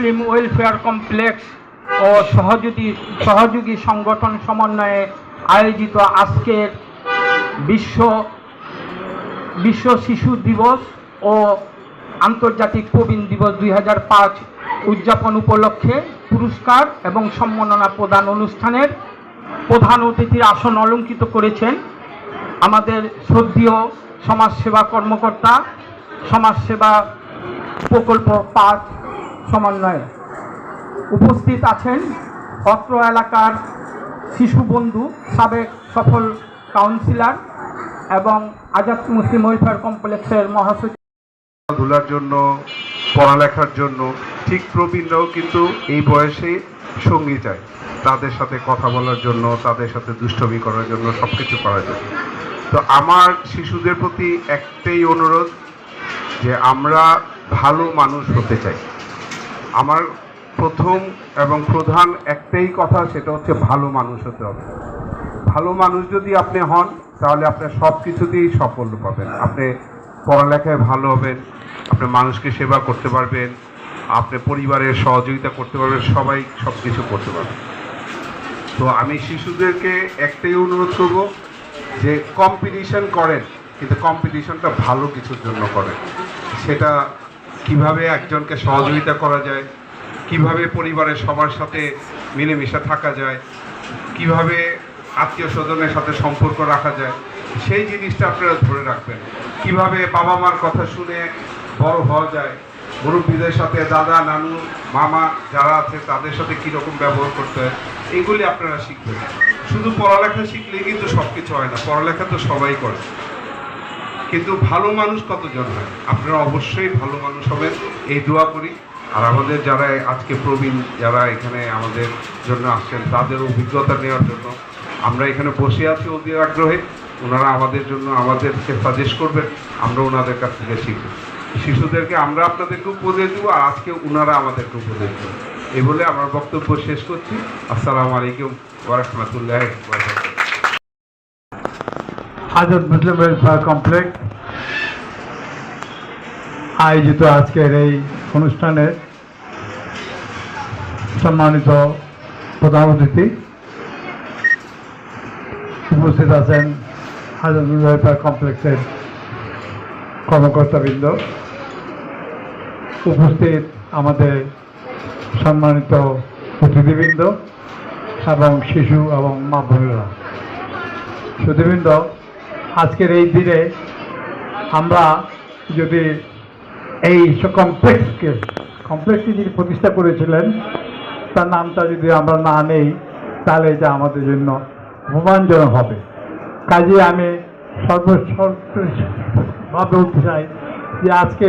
মুসলিম welfare complex ও সহযোগী সংগঠন সমন্বয়ে আয়োজিত আজকের বিশ্ব শিশু দিবস ও আন্তর্জাতিক প্রবীণ দিবস 2005 উদযাপন উপলক্ষে পুরস্কার এবং সম্মাননা প্রদান অনুষ্ঠানের প্রধান অতিথির আসন অলঙ্কৃত করেছেন আমাদের শ্রদ্ধেয় সমাজসেবা কর্মকর্তা, সমাজসেবা প্রকল্প 5 সমন্বয়ে। উপস্থিত আছেন অত্র এলাকার শিশু বন্ধু, সাবেক সফল কাউন্সিলর এবং আজাদ মুসলিম ওয়েলফেয়ার কমপ্লেক্সের মহাসচিব। খেলাধুলার জন্য, পড়ালেখার জন্য ঠিক প্রবীণরাও কিন্তু এই বয়সে সঙ্গী চায়, তাদের সাথে কথা বলার জন্য, তাদের সাথে দুষ্টমি করার জন্য, সব কিছু করার জন্য। তো আমার শিশুদের প্রতি একটাই অনুরোধ যে আমরা ভালো মানুষ হতে চাই। আমার প্রথম এবং প্রধান একটাই কথা, সেটা হচ্ছে ভালো মানুষ হতে হবে। ভালো মানুষ যদি আপনি হন তাহলে আপনি সব কিছুতেই সাফল্য পাবেন। আপনি পড়ালেখায় ভালো হবেন, আপনি মানুষকে সেবা করতে পারবেন, আপনি পরিবারের সহযোগিতা করতে পারবেন, সবাই সব কিছু করতে পারবেন। তো আমি শিশুদেরকে একটাই অনুরোধ করব যে কম্পিটিশন করেন, কিন্তু কম্পিটিশনটা ভালো কিছুর জন্য করেন। সেটা কিভাবে একজনকে সহযোগিতা করা যায়, কিভাবে পরিবারের সবার সাথে মিলেমিশে থাকা যায়, কিভাবে আত্মীয় স্বজনের সাথে সম্পর্ক রাখা যায়, সেই জিনিসটা আপনারা ধরে রাখবেন। কিভাবে বাবা মার কথা শুনে বড় হওয়া যায়, মুরব্বীদের সাথে, দাদা, নানু, মামা যারা আছে তাদের সাথে কীরকম ব্যবহার করতে হয়, এইগুলি আপনারা শিখবেন। শুধু পড়ালেখা শিখলেই কিন্তু সব কিছু হয় না, পড়ালেখা তো সবাই করে, কিন্তু ভালো মানুষ কতজন হয়? আপনারা অবশ্যই ভালো মানুষ হবেন, এই দোয়া করি। আর আমাদের যারা আজকে প্রবীণ, যারা এখানে আমাদের জন্য আসছেন, তাদের অভিজ্ঞতা নেওয়ার জন্য আমরা এখানে বসে আছি অধীর আগ্রহে। ওনারা আমাদের জন্য আমাদেরকে সাজেস্ট করবেন, আমরা ওনাদের কাছ থেকে শিখব। শিশুদেরকে আমরা আপনাদেরকে উপদেশ দেবো, আর আজকে ওনারা আমাদেরকে উপদেশ দেবেন। এই বলে আমার বক্তব্য শেষ করছি। আসসালামু আলাইকুম ওয়া রাহমাতুল্লাহি ওয়া বারাকাতুহু। আজাদ মুসলিম ওয়েলফেয়ার কমপ্লেক্স আয়োজিত আজকের এই অনুষ্ঠানে সম্মানিত প্রধান অতিথি উপস্থিত আছেন আজাদ মুসলিম ওয়েলফেয়ার কমপ্লেক্সের কর্মকর্তাবৃন্দ, উপস্থিত আমাদের সম্মানিত অতিথিবৃন্দ এবং শিশু এবং মা বোনেরা, সুধীবৃন্দ, আজকের এই দিনে আমরা যদি এই কমপ্লেক্সটি যিনি প্রতিষ্ঠা করেছিলেন তার নামটা যদি আমরা না নেই তাহলে এটা আমাদের জন্য অপমানজনক হবে। কাজে আমি সর্বভাবে বলতে চাই যে আজকে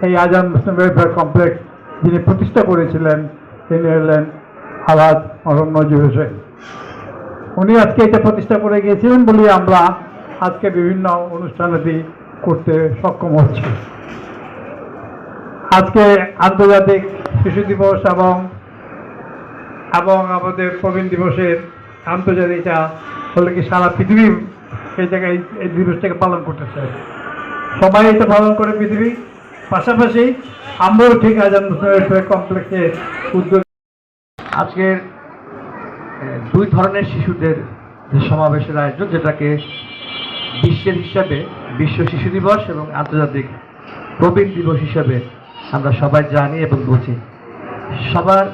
এই আজাদ মুসলিম ওয়েলফেয়ার কমপ্লেক্স যিনি প্রতিষ্ঠা করেছিলেন তিনি হলেন আলাদ মরহুম নজির হোসেন। উনি আজকে এটা প্রতিষ্ঠা করে গিয়েছিলেন বলে আমরা আজকে বিভিন্ন অনুষ্ঠানাদি করতে সক্ষম হচ্ছি। আজকে আন্তর্জাতিক শিশু দিবস এবং আমাদের প্রবীণ দিবসের আন্তর্জাতিকটা হলে কি সারা পৃথিবী এই জায়গায় এই দিবসটাকে পালন করতেছে, সবাই এটা পালন করে পৃথিবী। পাশাপাশি আমরাও ঠিক আজাদ মুসলিম ওয়েলফেয়ার কমপ্লেক্সের উদ্যোগ। আজকের 2 ধরনের শিশুদের যে সমাবেশের আয়োজন, যেটাকে বিশ্বের হিসাবে বিশ্ব শিশু দিবস এবং আন্তর্জাতিক প্রবীণ দিবস হিসাবে আমরা সবাই জানি এবং বুঝি। সবার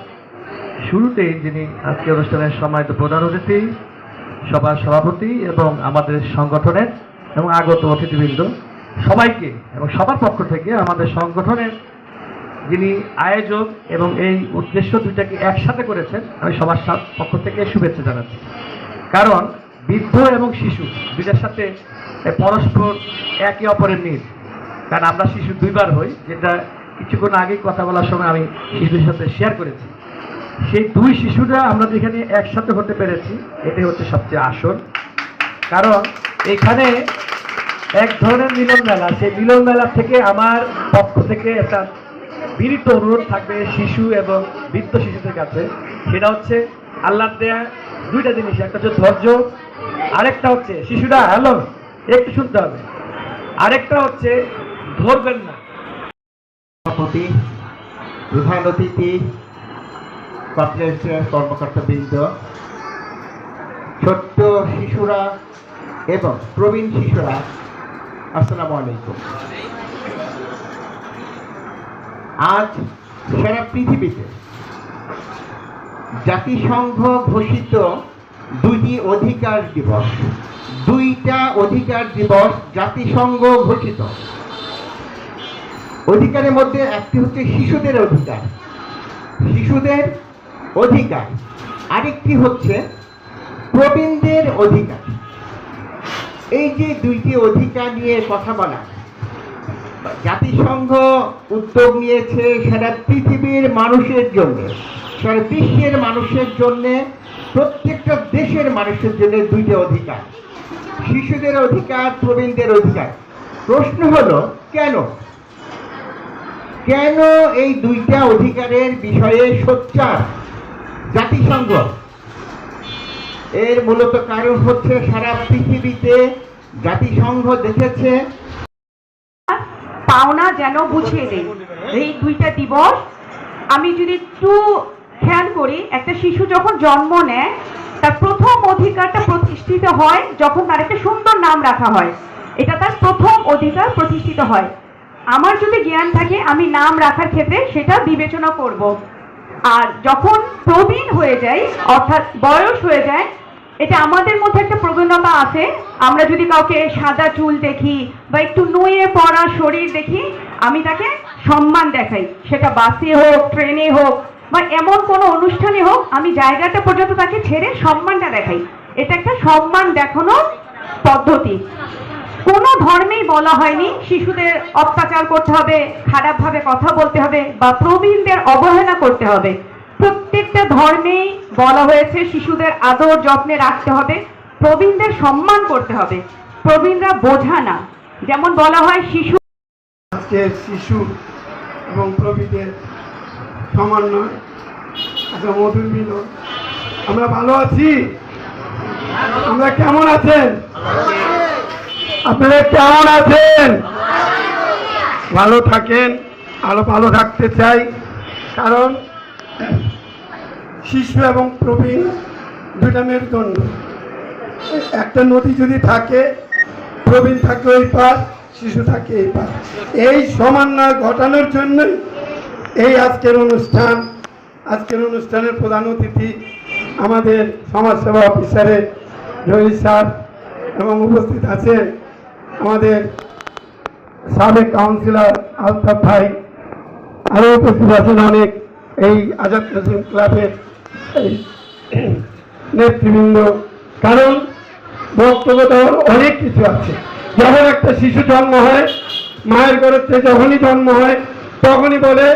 শুরুতেই যিনি আজকে অনুষ্ঠানের সম্মানিত প্রধান অতিথি, সবার সভাপতি এবং আমাদের সংগঠনের এবং আগত অতিথিবৃন্দ সবাইকে এবং সবার পক্ষ থেকে আমাদের সংগঠনের যিনি আয়োজক এবং এই উদ্দেশ্য দুইটাকে একসাথে করেছেন, আমি সবার পক্ষ থেকে শুভেচ্ছা জানাচ্ছি। কারণ বৃদ্ধ এবং শিশু দুইটার সাথে পরস্পর একে অপরের মিল। কারণ আমরা শিশু 2 বার হই, যেটা কিছুক্ষণ আগেই কথা বলার সময় আমি শিশুদের সাথে শেয়ার করেছি। সেই 2 শিশুরা আমরা যেখানে একসাথে হতে পেরেছি, এটাই হচ্ছে সবচেয়ে আসল। কারণ এখানে এক ধরনের মিলন মেলা, সেই মিলন মেলা থেকে আমার পক্ষ থেকে একটা বিনীত অনুরোধ থাকবে শিশু এবং বৃদ্ধ শিশুদের কাছে। সেটা হচ্ছে আল্লাহর দেয়া 2টা জিনিস, একটা হচ্ছে ধৈর্য, আরেকটা হচ্ছে শিশুরা হ্যালো একটু শুনতে হবে, আরেকটা হচ্ছে ধরবেন না। প্রধান অতিথি, কমপ্লেক্সের কর্মকর্তাবৃন্দ, ছোট্ট শিশুরা এবং প্রবীণ শিশুরা, আসসালামু আলাইকুম। আজ সারা পৃথিবীতে জাতিসংঘ ঘোষিত দুইটা অধিকার দিবস জাতিসংঘ ঘোষিত। অধিকারের মধ্যে একটি হচ্ছে শিশুদের অধিকার, আরেকটি হচ্ছে প্রবীণদের অধিকার। এই যে দুইটি অধিকার নিয়ে কথা বলা, জাতিসংঘ উদ্যোগ নিয়েছে সারা পৃথিবীর মানুষের জন্য, সারা বিশ্বের মানুষের জন্য, প্রত্যেকটা দেশের মানুষের জন্য দুইটা অধিকার, শিশুদের অধিকার, প্রবীণদের অধিকার। প্রশ্ন হলো কেন এই দুইটা অধিকারের বিষয়ে সোচ্চার জাতিসংঘ? এর মূলত কারণ হচ্ছে সারা পৃথিবীতে জাতিসংঘ দেখেছে পাওনা যেন বুঝিয়ে দেয়। এই দুইটা দিবস আমি যদি একটু খেয়াল করি, একটা শিশু যখন জন্ম নেয় তার প্রথম অধিকারটা প্রতিষ্ঠিত হয় যখন তার একটা সুন্দর নাম রাখা হয়। এটা তার প্রথম অধিকার প্রতিষ্ঠিত হয়। আমার যদি জ্ঞান থাকে আমি নাম রাখার ক্ষেত্রে সেটা বিবেচনা করব। আর যখন প্রবীণ হয়ে যায়, অর্থাৎ বয়স হয়ে যায়, এটা আমাদের মধ্যে একটা প্রবণতা আছে। আমরা যদি কাউকে সাদা চুল দেখি বা একটু নুয়ে পড়া শরীর দেখি, আমি তাকে সম্মান দেখাই। সেটা বাসে হোক, ট্রেনে হোক বা এমন কোনো অনুষ্ঠানে হোক, আমি জায়গাটা পর্যন্ত তাকে ছেড়ে সম্মানটা দেখাই। এটা একটা সম্মান দেখানোর পদ্ধতি। কোনো ধর্মেই বলা হয়নি শিশুদের অত্যাচার করতে হবে, খারাপভাবে কথা বলতে হবে বা প্রবীণদের অবহেলা করতে হবে। প্রত্যেকটা ধর্মেই বলা হয়েছে শিশুদের আদর যত্নে রাখতে হবে, প্রবীণদের সম্মান করতে হবে। প্রবীণরা বোঝা না, যেমন বলা হয় শিশু। আজকে শিশু এবং প্রবীণদের সমন্বয়, একটা মধুর মিলন। আমরা ভালো আছি? আমরা কেমন আছেন? আপনারা কেমন আছেন? ভালো থাকেন, আরো ভালো থাকতে চাই। কারণ শিশু এবং প্রবীণ দুইটা মেরুদণ্ড। একটা নদী যদি থাকে, প্রবীণ থাকে ওই পার, শিশু থাকে এই পার। এই সমন্বয় ঘটানোর জন্যই এই আজকের অনুষ্ঠানের প্রধান অতিথি আমাদের সমাজসেবা অফিসারের জহির স্যার, এবং উপস্থিত আছেন আমাদের সাবেক কাউন্সিলর আলতাফ ভাই, আরও উপস্থিত আছেন অনেক এই আজাদ নজরুল ক্লাবের এই নেতৃবৃন্দ। কারণ বক্তব্য দেওয়ার অনেক কিছু আছে। যখন একটা শিশু জন্ম হয়, মায়ের ঘরেতে যখনই জন্ম হয় তখনই বলে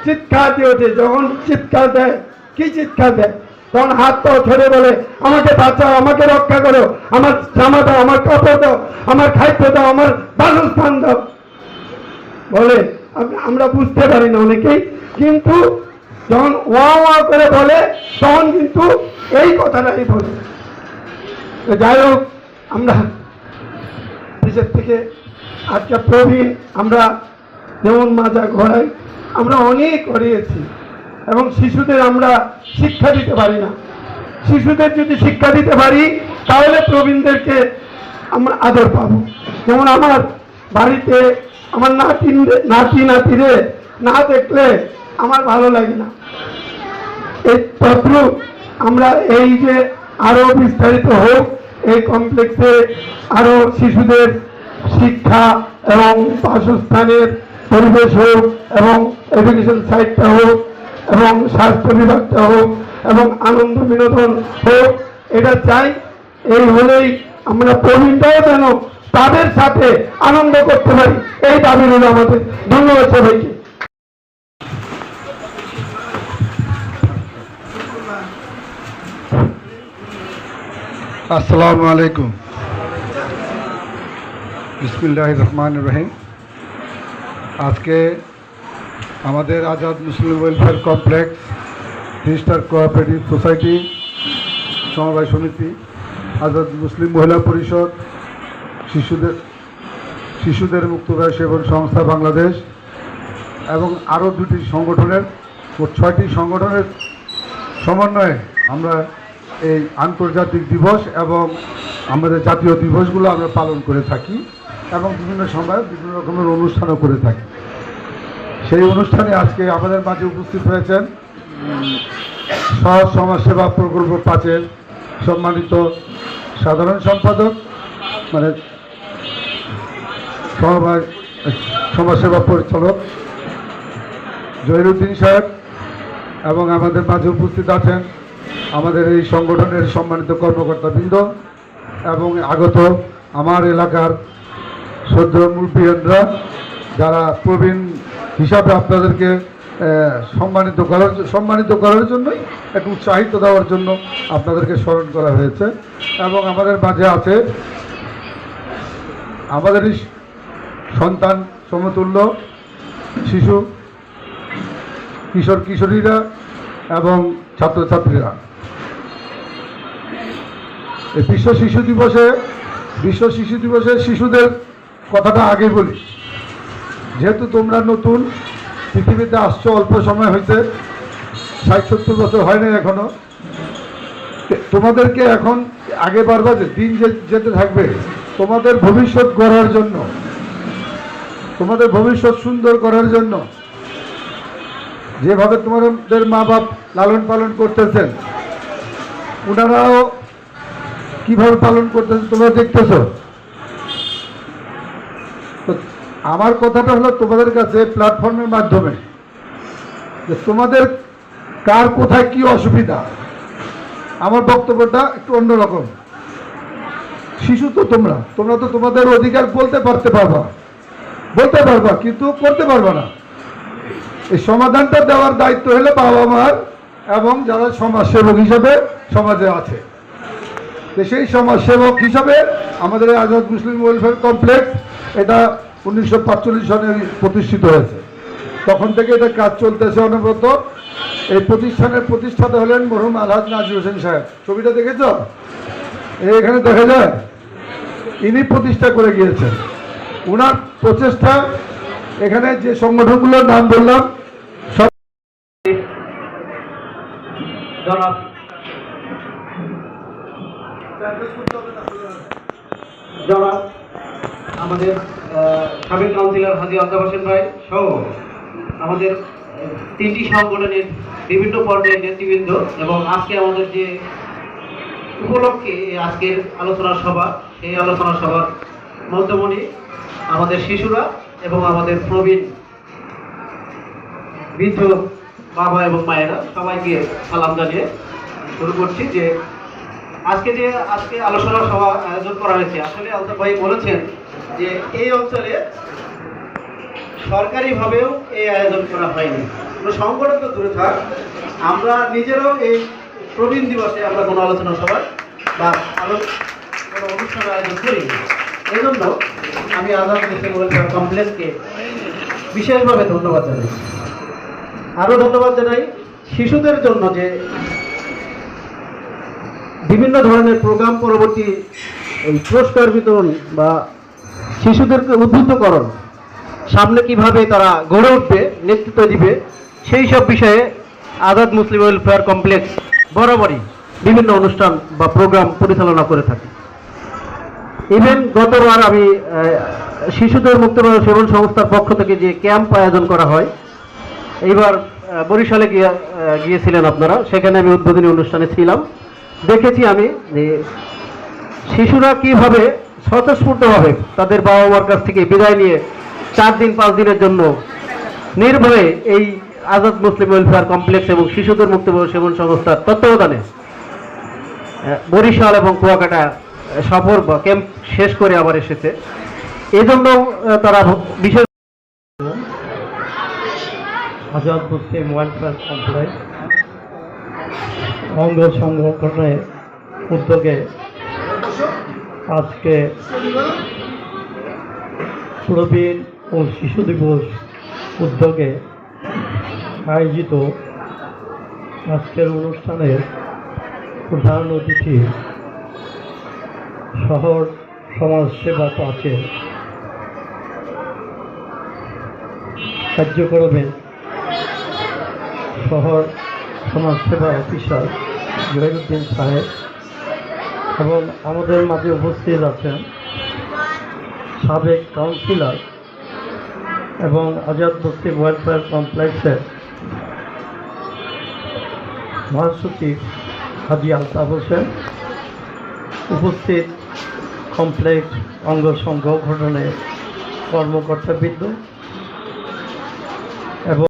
চিৎকার দিয়ে ওঠে। যখন চিৎকার দেয়, কি চিৎকার দেয়? তখন হাত পা ধরে বলে আমাকে বাঁচাও, আমাকে রক্ষা করো, আমার জামা দাও, আমার কাপড় দাও, আমার খাদ্য দাও, আমার বাসস্থান দাও বলে। আমরা বুঝতে পারি না অনেকেই, কিন্তু যখন ওয়া করে বলে তখন কিন্তু এই কথাটাই বলে। যাই হোক, আমরা দেশের থেকে আজকে প্রবীণ, আমরা যেমন মাজা ঘোরাই, আমরা অনেক করিয়েছি এবং শিশুদের আমরা শিক্ষা দিতে পারি না। শিশুদের যদি শিক্ষা দিতে পারি তাহলে প্রবীণদেরকে আমরা আদর পাবো। যেমন আমার বাড়িতে আমার নাতিরে না দেখলে আমার ভালো লাগে না। এই তত্র আমরা এই যে আরো বিস্তারিত হোক, এই কমপ্লেক্সে আরো শিশুদের শিক্ষা এবং বাসস্থানের পরিবেশ হোক এবং এডুকেশন সাইডটা হোক এবং স্বাস্থ্য বিভাগটা হোক এবং আনন্দ বিনোদন হোক, এটা চাই। এই হলেই আমরা প্রবীণরাও যেন তাদের সাথে আনন্দ করতে পারি, এই দাবি হলো আমাদের। ধন্যবাদ সবাইকে। আসসালামু আলাইকুম। বিসমিল্লাহির রহমানির রহিম। আজকে আমাদের Azad Muslim welfare complex, three star cooperative society, সমবায় সমিতি, আজাদ মুসলিম মহিলা পরিষদ, শিশুদের মুক্তবায় সেবন সংস্থা বাংলাদেশ এবং আরও দুটি সংগঠনের ও 6টি সংগঠনের সমন্বয়ে আমরা এই আন্তর্জাতিক দিবস এবং আমাদের জাতীয় দিবসগুলো আমরা পালন করে থাকি এবং বিভিন্ন সময় বিভিন্ন রকমের অনুষ্ঠানও করে থাকি। সেই অনুষ্ঠানে আজকে আমাদের মাঝে উপস্থিত হয়েছেন সহ সমাজসেবা প্রকল্প 5-এর সম্মানিত সাধারণ সম্পাদক মানে সমাজসেবা পরিচালক জহিরুদ্দিন সাহেব, এবং আমাদের মাঝে উপস্থিত আছেন আমাদের এই সংগঠনের সম্মানিত কর্মকর্তাবৃন্দ এবং আগত আমার এলাকার শ্রদ্ধেয় মুরব্বিয়ানরা, যারা প্রবীণ হিসাবে আপনাদেরকে সম্মানিত করার জন্যই একটু উৎসাহিত দেওয়ার জন্য আপনাদেরকে স্মরণ করা হয়েছে। এবং আমাদের মাঝে আছে আমাদেরই সন্তান সমতুল্য শিশু, কিশোর কিশোরীরা এবং ছাত্রছাত্রীরা। এই বিশ্ব শিশু দিবসে শিশুদের কথাটা আগে বলি। যেহেতু তোমরা নতুন পৃথিবীতে আসছো, অল্প সময় হয়েছে, 60-70 বছর হয় না এখনো, তোমাদেরকে এখন আগে বাড়বা যে দিন যেতে থাকবে, তোমাদের ভবিষ্যৎ গড়ার জন্য, তোমাদের ভবিষ্যৎ সুন্দর করার জন্য যেভাবে তোমাদের মা বাপ লালন পালন করতেছেন, ওনারাও কিভাবে পালন করতেছেন তোমরা দেখতেছ। আমার কথাটা হলো তোমাদের কাছে প্ল্যাটফর্মের মাধ্যমে যে তোমাদের কার কোথায় কি অসুবিধা। আমার বক্তব্যটা একটু অন্যরকম। শিশু তো তোমরা তো তোমাদের অধিকার বলতে পারবা কিন্তু করতে পারবা না। এই সমাধানটা দেওয়ার দায়িত্ব হলো বাবা মার এবং যারা সমাজসেবক হিসাবে সমাজে আছে। সেই সমাজসেবক হিসাবে আমাদের আজাদ মুসলিম ওয়েলফেয়ার কমপ্লেক্স এটা 1945 সনে প্রতিষ্ঠিত হয়েছে। তখন থেকে এটা কাজ চলতেছে অনবরত। এই প্রতিষ্ঠানের প্রতিষ্ঠাতা হলেন মরহুম আলহাজ নাজির হোসেন সাহেব। ছবিটা দেখেছ? এখানে দেখা যায় ইনি প্রতিষ্ঠা করে গিয়েছেন। ওনার প্রচেষ্টা এখানে যে সংগঠনগুলোর নাম বললাম সব জনাব আমাদের সাবেক কাউন্সিলর হাজী আলতাফ হোসেন ভাই সহ আমাদের 3টি সংগঠনের বিভিন্ন পর্যায়ের নেতৃবৃন্দ এবং আজকে আমাদের যে উপলক্ষে আজকের আলোচনা সভা, সেই আলোচনা সভার মধ্যমণি আমাদের শিশুরা এবং আমাদের প্রবীণ বৃদ্ধ বাবা এবং মায়েরা, সবাইকে সালাম জানিয়ে শুরু করছি যে আজকে আলোচনা সভা আয়োজন করা হয়েছে। আসলে আলতাফ ভাই বলেছেন যে এই অঞ্চলে সরকারিভাবেও এই আয়োজন করা হয়নি, কোনো সংগঠন তো দূরে থাক, আমরা নিজেরাও এই প্রবীণ দিবসে আমরা কোনো আলোচনা সভা বা কোনো অনুষ্ঠানের আয়োজন করিনি। এই জন্য আমি আজাদ মুসলিম ওয়েলফেয়ার কমপ্লেক্সকে বিশেষভাবে ধন্যবাদ জানাই। আরও ধন্যবাদ জানাই শিশুদের জন্য যে বিভিন্ন ধরনের প্রোগ্রাম পরবর্তী পুরস্কার বিতরণ বা শিশুদেরকে উদ্বুদ্ধকরণ, সামনে কিভাবে তারা গড়ে উঠবে, নেতৃত্ব দিবে, সেই সব বিষয়ে আজাদ মুসলিম ওয়েলফেয়ার কমপ্লেক্স বরাবরই বিভিন্ন অনুষ্ঠান বা প্রোগ্রাম পরিচালনা করে থাকে। ইভেন গতবার আমি শিশুদের মুক্তবায়ু সেবন সংস্থার পক্ষ থেকে যে ক্যাম্প আয়োজন করা হয়, এইবার বরিশালে গিয়েছিলেন আপনারা, সেখানে আমি উদ্বোধনী অনুষ্ঠানে ছিলাম। দেখেছি আমি যে শিশুরা কিভাবে স্বতঃস্ফূর্তভাবে তাদের বাবা মার কাছ থেকে বিদায় নিয়ে 4 দিন 5 দিনের জন্য নির্ভয়ে এই আজাদ মুসলিম ওয়েলফেয়ার কমপ্লেক্স এবং শিশুদের মুক্তবায়ু সেবন সংস্থার তত্ত্বাবধানে বরিশাল এবং কুয়াকাটা সফর বা ক্যাম্প শেষ করে আবার এসেছে। এই জন্য তারা বিশেষ আজাদ মুসলিম ওয়েলফেয়ার কমপ্লেক্স অঙ্গ সংগঠনের উদ্যোগে আজকে প্রবীণ ও শিশু দিবস উদ্যোগে আয়োজিত আজকের অনুষ্ঠানের প্রধান অতিথি শহর সমাজসেবা 5-এর কার্যক্রমের শহর সমাজসেবা অফিসার জহিরুদ্দিন সাহেব এবং আমাদের মাঝে উপস্থিত আছেন সাবেক কাউন্সিলর এবং আজাদ বস্তি ওয়েলফেয়ার কমপ্লেক্সের মহাসচিব হাজি আলতাফ হোসেন, উপস্থিত কমপ্লেক্স অঙ্গ সংঘ গঠনের কর্মকর্তাবৃন্দ এবং